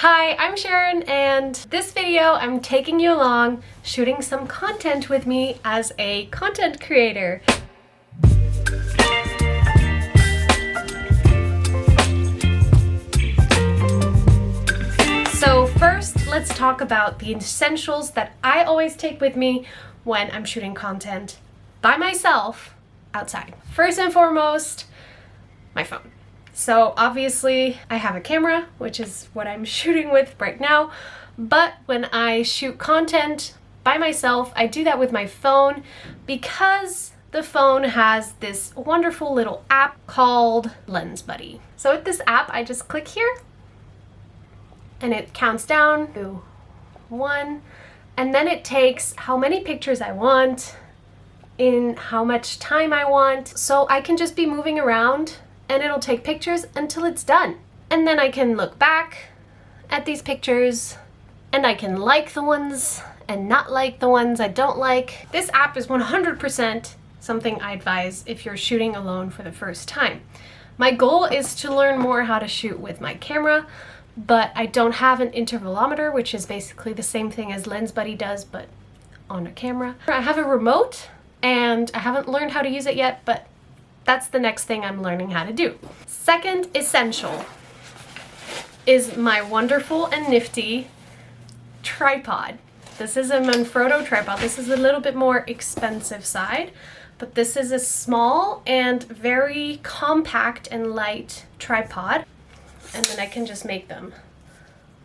Hi, I'm Sharon, and this video I'm taking you along shooting some content with me as a content creator. So first, let's talk about the essentials that I always take with me when I'm shooting content by myself outside. First and foremost, my phone. So obviously I have a camera, which is what I'm shooting with right now, but when I shoot content by myself, I do that with my phone because the phone has this wonderful little app called Lens Buddy. So with this app, I just click here and it counts down to 1, and then it takes how many pictures I want in how much time I want. So I can just be moving around and it'll take pictures until it's done. And then I can look back at these pictures and I can like the ones and not like the ones I don't like. This app is 100% something I advise if you're shooting alone for the first time. My goal is to learn more how to shoot with my camera, but I don't have an intervalometer, which is basically the same thing as Lens Buddy does, but on a camera. I have a remote and I haven't learned how to use it yet, but that's the next thing I'm learning how to do. Second essential is my wonderful and nifty tripod. This is a Manfrotto tripod. This is a little bit more expensive side, but this is a small and very compact and light tripod. And then I can just make them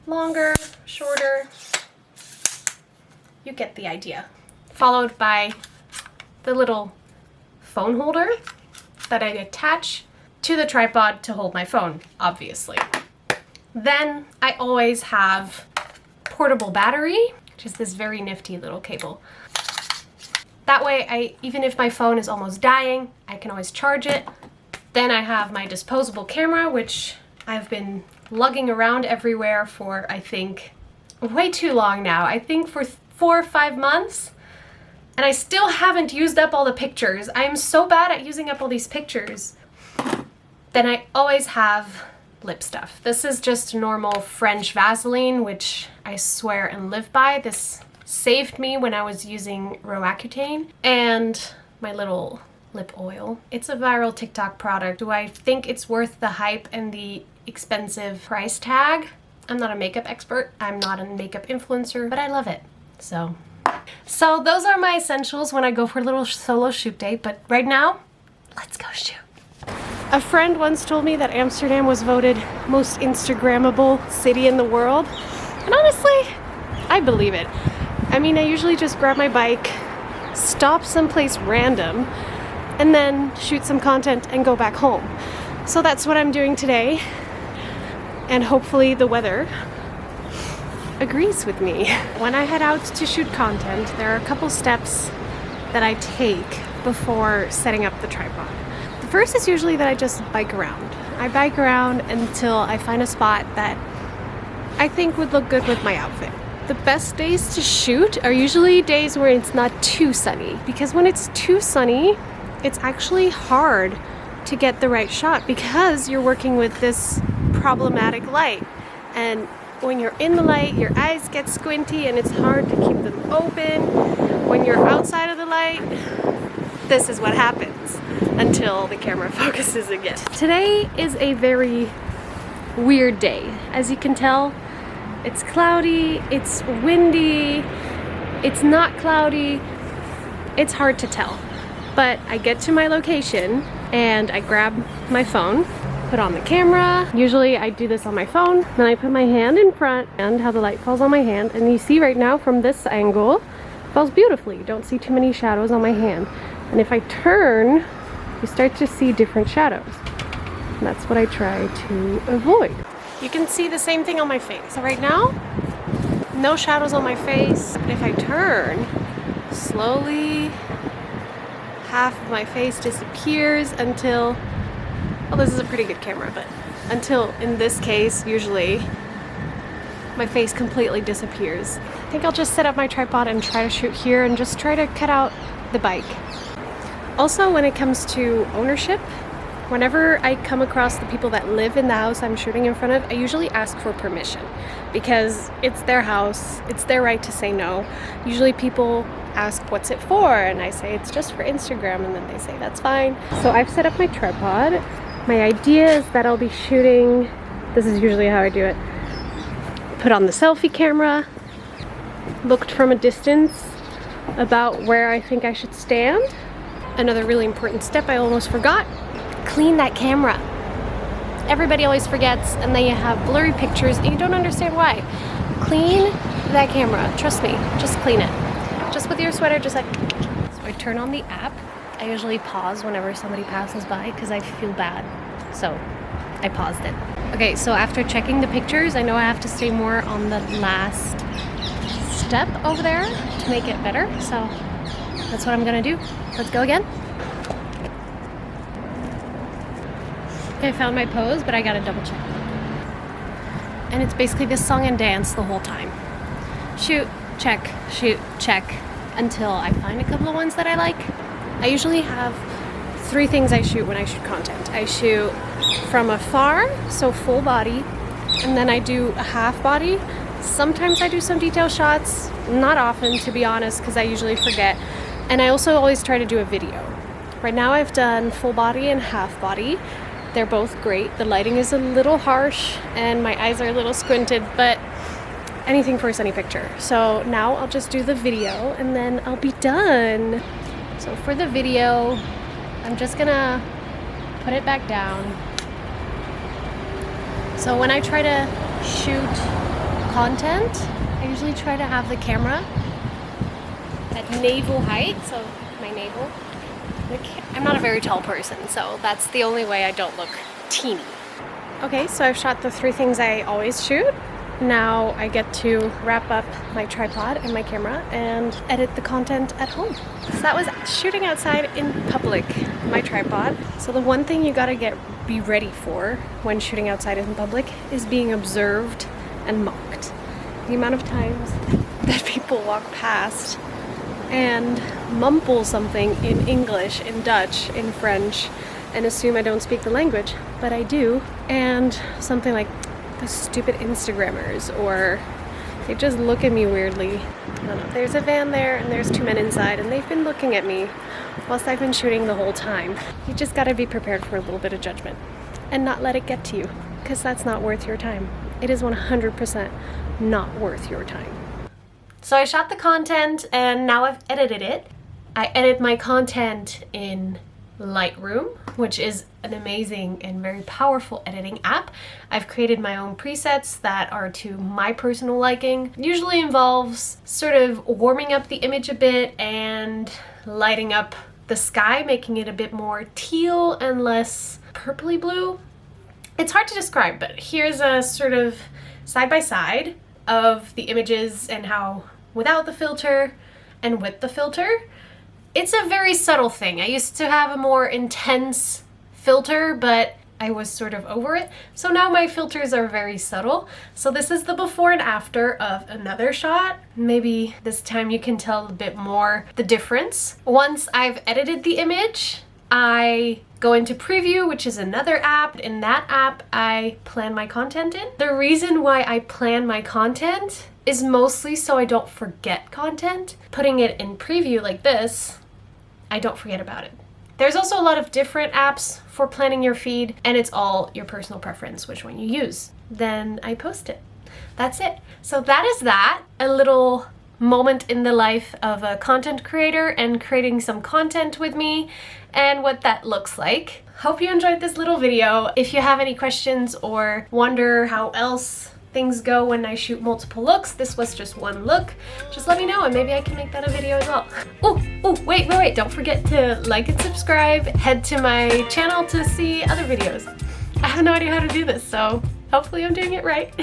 longer, shorter. You get the idea. Followed by the little phone holder that I attach to the tripod to hold my phone, obviously. Then I always have portable battery, which is this very nifty little cable. That way, even if my phone is almost dying, I can always charge it. Then I have my disposable camera, which I've been lugging around everywhere for, I think, way too long now. I think for 4 or 5 months. And I still haven't used up all the pictures. I'm so bad at using up all these pictures. Then I always have lip stuff. This is just normal French Vaseline, which I swear and live by. This saved me when I was using Roaccutane. And my little lip oil. It's a viral TikTok product. Do I think it's worth the hype and the expensive price tag? I'm not a makeup expert. I'm not a makeup influencer, but I love it. So those are my essentials when I go for a little solo shoot day, but right now, let's go shoot. A friend once told me that Amsterdam was voted most Instagrammable city in the world, and honestly, I believe it. I mean, I usually just grab my bike, stop someplace random, and then shoot some content and go back home. So that's what I'm doing today, and hopefully the weather agrees with me. When I head out to shoot content, there are a couple steps that I take before setting up the tripod. The first is usually that I just bike around. I bike around until I find a spot that I think would look good with my outfit. The best days to shoot are usually days where it's not too sunny, because when it's too sunny, it's actually hard to get the right shot because you're working with this problematic light. And when you're in the light, your eyes get squinty and it's hard to keep them open. When you're outside of the light, this is what happens until the camera focuses again. Today is a very weird day. As you can tell, it's cloudy, it's windy, it's not cloudy. It's hard to tell. But I get to my location and I grab my phone, put on the camera. Usually I do this on my phone, then I put my hand in front and how the light falls on my hand, and you see right now from this angle, it falls beautifully. You don't see too many shadows on my hand. And if I turn, you start to see different shadows. And that's what I try to avoid. You can see the same thing on my face. So right now, no shadows on my face. But if I turn, slowly, half of my face disappears until, well, this is a pretty good camera, but until, in this case, usually my face completely disappears. I think I'll just set up my tripod and try to shoot here and just try to cut out the bike. Also, when it comes to ownership, Whenever I come across the people that live in the house I'm shooting in front of, I usually ask for permission because it's their house, it's their right to say no. Usually people ask what's it for, and I say it's just for Instagram, and then they say that's fine. So I've set up my tripod. My idea is that I'll be shooting, this is usually how I do it, put on the selfie camera, looked from a distance about where I think I should stand. Another really important step I almost forgot, clean that camera. Everybody always forgets, and then you have blurry pictures and you don't understand why. Clean that camera, trust me, just clean it. Just with your sweater, just like. So I turn on the app. I usually pause whenever somebody passes by because I feel bad. So I paused it. Okay, so after checking the pictures, I know I have to stay more on the last step over there to make it better. So that's what I'm gonna do. Let's go again. Okay, I found my pose, but I gotta double check. And it's basically this song and dance the whole time. Shoot, check, until I find a couple of ones that I like. I usually have 3 things I shoot when I shoot content. I shoot from afar, so full body, and then I do a half body. Sometimes I do some detail shots, not often to be honest, because I usually forget. And I also always try to do a video. Right now I've done full body and half body. They're both great. The lighting is a little harsh and my eyes are a little squinted, but anything for a sunny picture. So now I'll just do the video and then I'll be done. So for the video, I'm just gonna put it back down. So when I try to shoot content, I usually try to have the camera at navel height, so my navel. I'm not a very tall person, so that's the only way I don't look teeny. Okay, so I've shot the 3 things I always shoot. Now I get to wrap up my tripod and my camera and edit the content at home. So that was shooting outside in public, my tripod. So the one thing you gotta be ready for when shooting outside in public is being observed and mocked. The amount of times that people walk past and mumble something in English, in Dutch, in French, and assume I don't speak the language, but I do. And something like, those stupid Instagrammers, or they just look at me weirdly. I don't know, there's a van there and there's 2 men inside and they've been looking at me whilst I've been shooting the whole time. You just gotta be prepared for a little bit of judgment and not let it get to you, because that's not worth your time. It is 100% not worth your time. So I shot the content and now I've edited it. I edit my content in Lightroom, which is an amazing and very powerful editing app. I've created my own presets that are to my personal liking. It usually involves sort of warming up the image a bit and lighting up the sky, making it a bit more teal and less purpley blue. It's hard to describe, but here's a sort of side-by-side of the images and how without the filter and with the filter. It's a very subtle thing. I used to have a more intense filter, but I was sort of over it. So now my filters are very subtle. So this is the before and after of another shot. Maybe this time you can tell a bit more the difference. Once I've edited the image, I go into preview, which is another app. In that app, I plan my content in. The reason why I plan my content is mostly so I don't forget content. Putting it in preview like this, I don't forget about it. There's also a lot of different apps for planning your feed, and it's all your personal preference which one you use. Then I post it. That's it. So that is that. A little moment in the life of a content creator and creating some content with me and what that looks like. Hope you enjoyed this little video. If you have any questions or wonder how else things go when I shoot multiple looks, this was just one look, just let me know and maybe I can make that a video as well. Oh, wait, don't forget to like and subscribe. Head to my channel to see other videos. I have no idea how to do this, so hopefully I'm doing it right.